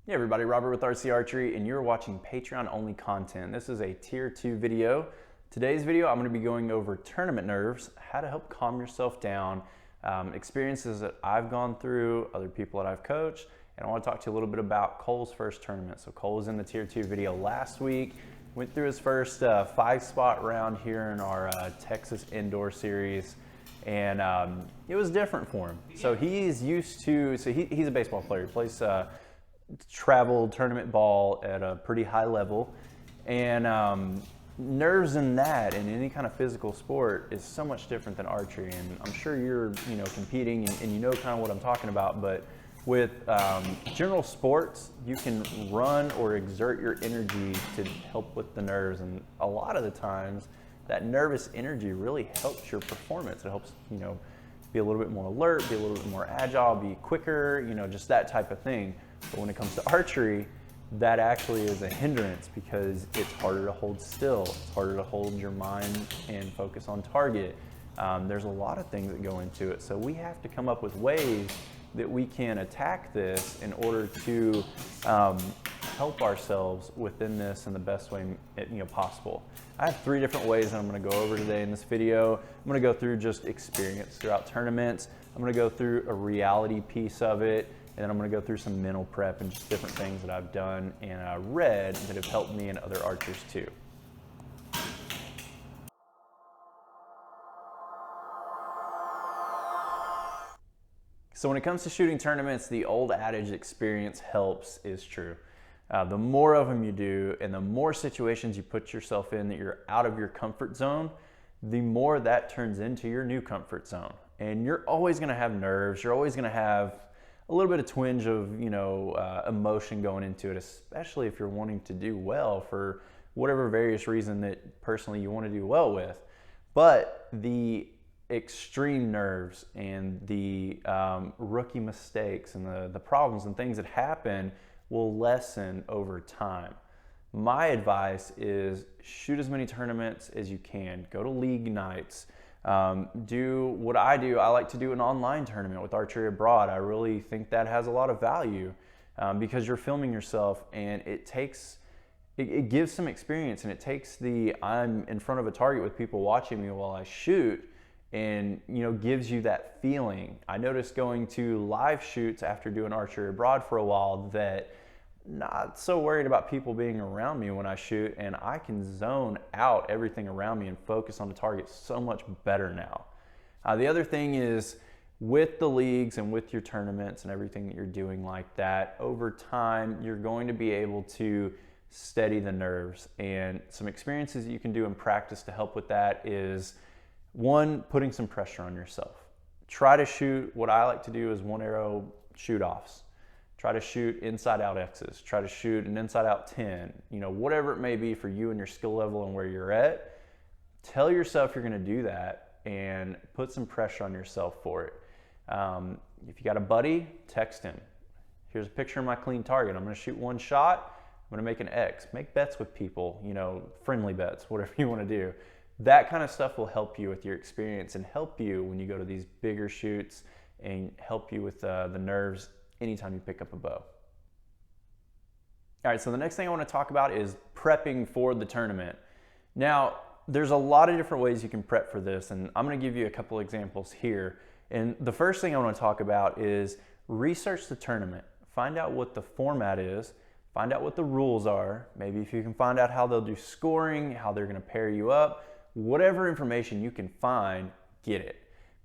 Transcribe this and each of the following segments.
Hey everybody, Robert with RC Archery, and you're watching Patreon only content. This is a tier 2 video. Today's video, I'm going to be going over tournament nerves, how to help calm yourself down, experiences that I've gone through, other people that I've coached, and I want to talk to you a little bit about Cole's first tournament. So Cole was in the tier 2 video last week, went through his first 5-spot round here in our Texas Indoor Series. And it was different for him. So he's used to, he's a baseball player. He plays travel tournament ball at a pretty high level, and nerves in that in any kind of physical sport is so much different than archery. And I'm sure you're competing and you know kind of what I'm talking about, but with general sports, you can run or exert your energy to help with the nerves, and a lot of the times that nervous energy really helps your performance. It helps be a little bit more alert, be a little bit more agile, be quicker, just that type of thing. But when it comes to archery, that actually is a hindrance because it's harder to hold still. It's harder to hold your mind and focus on target. There's a lot of things that go into it. So we have to come up with ways that we can attack this in order to help ourselves within this in the best way possible. I have 3 different ways that I'm going to go over today in this video. I'm going to go through just experience throughout tournaments. I'm going to go through a reality piece of it, and then I'm going to go through some mental prep and just different things that I've done and read that have helped me and other archers too. So when it comes to shooting tournaments, the old adage experience helps is true. The more of them you do and the more situations you put yourself in that you're out of your comfort zone, the more that turns into your new comfort zone. And you're always going to have nerves. You're always going to have a little bit of twinge of emotion going into it, especially if you're wanting to do well for whatever various reason that personally you want to do well with. But the extreme nerves and the rookie mistakes and the problems and things that happen will lessen over time. My advice is shoot as many tournaments as you can. Go to league nights. Do what I do. I like to do an online tournament with Archery Abroad. I really think that has a lot of value because you're filming yourself, and it gives some experience, and it takes I'm in front of a target with people watching me while I shoot, and gives you that feeling. I noticed going to live shoots after doing Archery Abroad for a while that not so worried about people being around me when I shoot, and I can zone out everything around me and focus on the target so much better now. The other thing is with the leagues and with your tournaments and everything that you're doing like that, over time you're going to be able to steady the nerves, and some experiences that you can do in practice to help with that is 1, putting some pressure on yourself. Try to shoot, what I like to do is 1 arrow shoot-offs. Try to shoot inside-out X's. Try to shoot an inside-out 10. Whatever it may be for you and your skill level and where you're at, tell yourself you're going to do that and put some pressure on yourself for it. If you got a buddy, text him. Here's a picture of my clean target. I'm going to shoot 1 shot. I'm going to make an X. Make bets with people, friendly bets, whatever you want to do. That kind of stuff will help you with your experience and help you when you go to these bigger shoots and help you with the nerves anytime you pick up a bow. All right, so the next thing I want to talk about is prepping for the tournament. Now, there's a lot of different ways you can prep for this, and I'm going to give you a couple examples here. And the first thing I want to talk about is research the tournament. Find out what the format is. Find out what the rules are. Maybe if you can find out how they'll do scoring, how they're going to pair you up. Whatever information you can find, get it.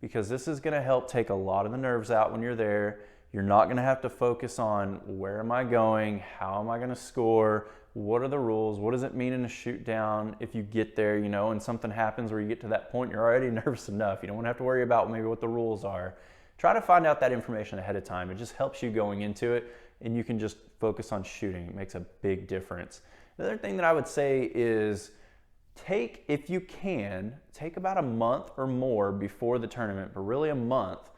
Because this is going to help take a lot of the nerves out when you're there. You're not going to have to focus on where am I going, how am I going to score, what are the rules, what does it mean in a shoot down if you get there, and something happens where you get to that point, you're already nervous enough. You don't want to have to worry about maybe what the rules are. Try to find out that information ahead of time. It just helps you going into it, and you can just focus on shooting. It makes a big difference. The other thing that I would say is if you can, take about a month or more before the tournament, but really a month,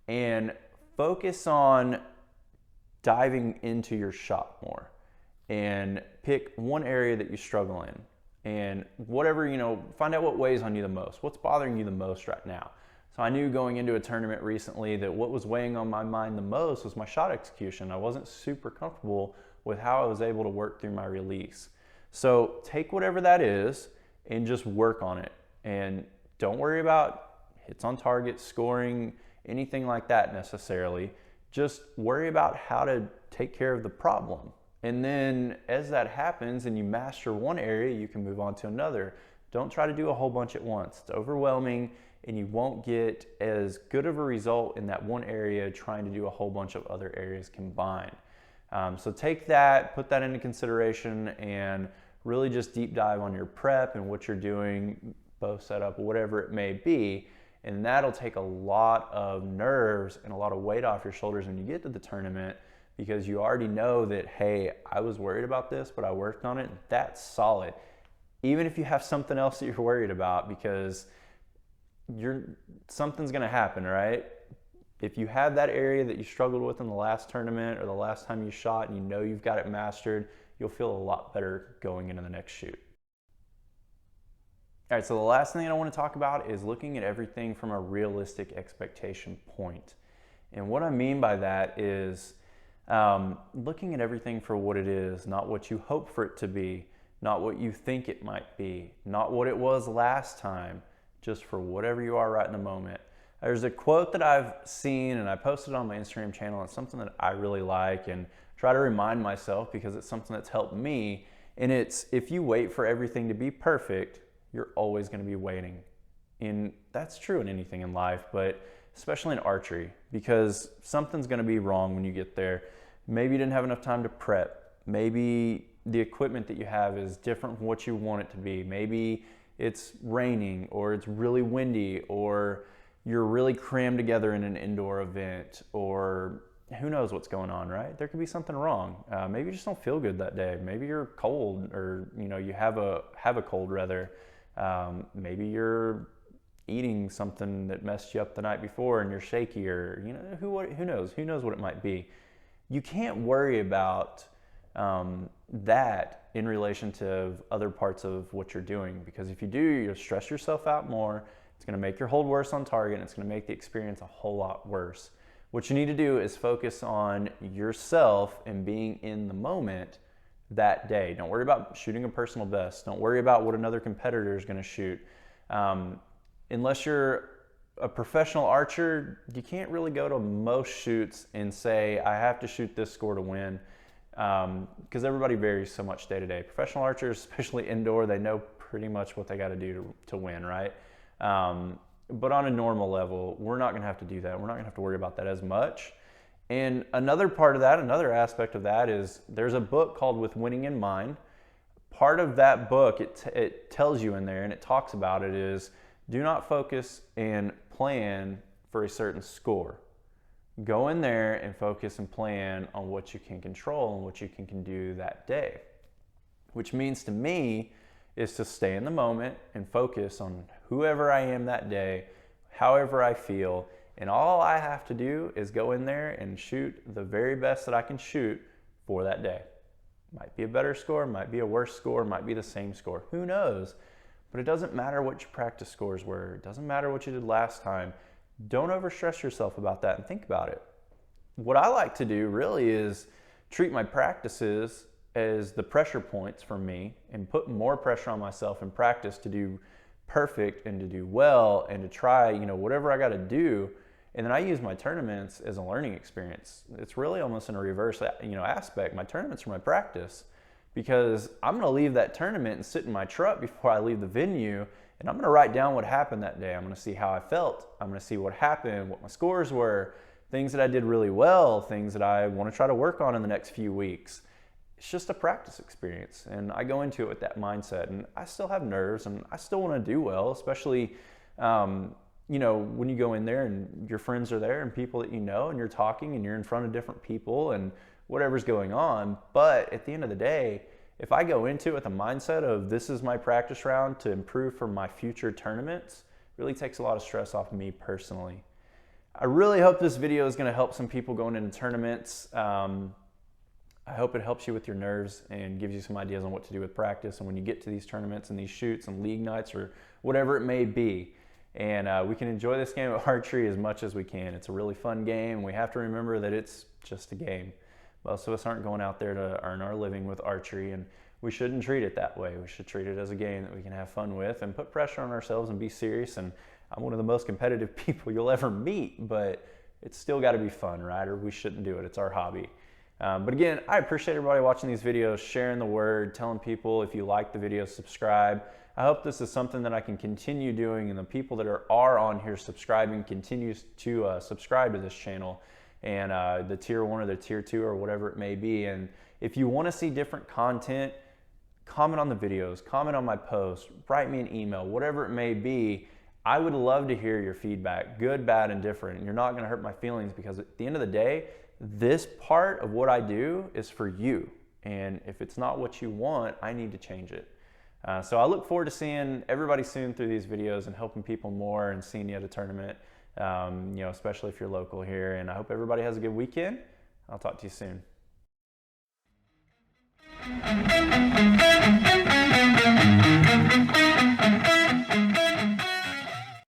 and focus on diving into your shot more and pick 1 area that you struggle in, and whatever, find out what weighs on you the most. What's bothering you the most right now? So So I knew going into a tournament recently that what was weighing on my mind the most was my shot execution. I wasn't super comfortable with how I was able to work through my release. So take whatever that is and just work on it. And don't worry about hits on target, scoring, anything like that necessarily. Just worry about how to take care of the problem. And then as that happens and you master one area, you can move on to another. Don't try to do a whole bunch at once. It's overwhelming and you won't get as good of a result in that one area trying to do a whole bunch of other areas combined. So take that, put that into consideration, and really just deep dive on your prep and what you're doing, bow setup, whatever it may be. And that'll take a lot of nerves and a lot of weight off your shoulders when you get to the tournament, because you already know that, hey, I was worried about this, but I worked on it. That's solid. Even if you have something else that you're worried about, because something's gonna happen, right? If you have that area that you struggled with in the last tournament or the last time you shot and you know you've got it mastered, you'll feel a lot better going into the next shoot. All right, so the last thing I want to talk about is looking at everything from a realistic expectation point. And what I mean by that is looking at everything for what it is, not what you hope for it to be, not what you think it might be, not what it was last time, just for whatever you are right in the moment. There's a quote that I've seen and I posted on my Instagram channel. It's something that I really like and try to remind myself because it's something that's helped me. And it's, if you wait for everything to be perfect, you're always going to be waiting. And that's true in anything in life, but especially in archery, because something's going to be wrong when you get there. Maybe you didn't have enough time to prep. Maybe the equipment that you have is different from what you want it to be. Maybe it's raining or it's really windy or you're really crammed together in an indoor event, or who knows what's going on, right? There could be something wrong. Maybe you just don't feel good that day. Maybe you're cold, or you have a cold rather. Maybe you're eating something that messed you up the night before and you're shaky, or who knows? Who knows what it might be? You can't worry about that in relation to other parts of what you're doing, because if you do, you'll stress yourself out more. It's going to make your hold worse on target, and it's going to make the experience a whole lot worse. What you need to do is focus on yourself and being in the moment that day. Don't worry about shooting a personal best. Don't worry about what another competitor is going to shoot. Unless you're a professional archer, you can't really go to most shoots and say, I have to shoot this score to win, because everybody varies so much day to day. Professional archers, especially indoor, they know pretty much what they got to do to win, right? But on a normal level, we're not going to have to do that. We're not going to have to worry about that as much. And another part of that, another aspect of that is there's a book called With Winning in Mind. Part of that book, it tells you in there, and it talks about it, is do not focus and plan for a certain score. Go in there and focus and plan on what you can control and what you can do that day. Which means to me is to stay in the moment and focus on whoever I am that day, however I feel, and all I have to do is go in there and shoot the very best that I can shoot for that day. Might be a better score, might be a worse score, might be the same score, who knows? But it doesn't matter what your practice scores were. It doesn't matter what you did last time. Don't overstress yourself about that and think about it. What I like to do really is treat my practices as the pressure points for me and put more pressure on myself in practice to do perfect and to do well and to try, whatever I got to do. And then I use my tournaments as a learning experience. It's really almost in a reverse, aspect. My tournaments are my practice, because I'm going to leave that tournament and sit in my truck before I leave the venue, and I'm going to write down what happened that day. I'm going to see how I felt. I'm going to see what happened, what my scores were, things that I did really well, things that I want to try to work on in the next few weeks. It's just a practice experience, and I go into it with that mindset, and I still have nerves and I still want to do well, especially when you go in there and your friends are there and people that you know, and you're talking and you're in front of different people and whatever's going on. But at the end of the day, if I go into it with a mindset of this is my practice round to improve for my future tournaments, it really takes a lot of stress off of me personally. I really hope this video is going to help some people going into tournaments. I hope it helps you with your nerves and gives you some ideas on what to do with practice. And when you get to these tournaments and these shoots and league nights or whatever it may be, And we can enjoy this game of archery as much as we can. It's a really fun game. We have to remember that it's just a game. Most of us aren't going out there to earn our living with archery, and we shouldn't treat it that way. We should treat it as a game that we can have fun with and put pressure on ourselves and be serious. And I'm one of the most competitive people you'll ever meet, but it's still got to be fun, right? Or we shouldn't do it. It's our hobby. But again, I appreciate everybody watching these videos, sharing the word, telling people if you like the video, subscribe. I hope this is something that I can continue doing, and the people that are on here subscribing continues to subscribe to this channel, and the tier 1 or the tier 2 or whatever it may be. And if you want to see different content, comment on the videos, comment on my posts, write me an email, whatever it may be. I would love to hear your feedback, good, bad, and different. And you're not going to hurt my feelings, because at the end of the day, this part of what I do is for you. And if it's not what you want, I need to change it. So I look forward to seeing everybody soon through these videos and helping people more and seeing you at a tournament, especially if you're local here. And I hope everybody has a good weekend. I'll talk to you soon.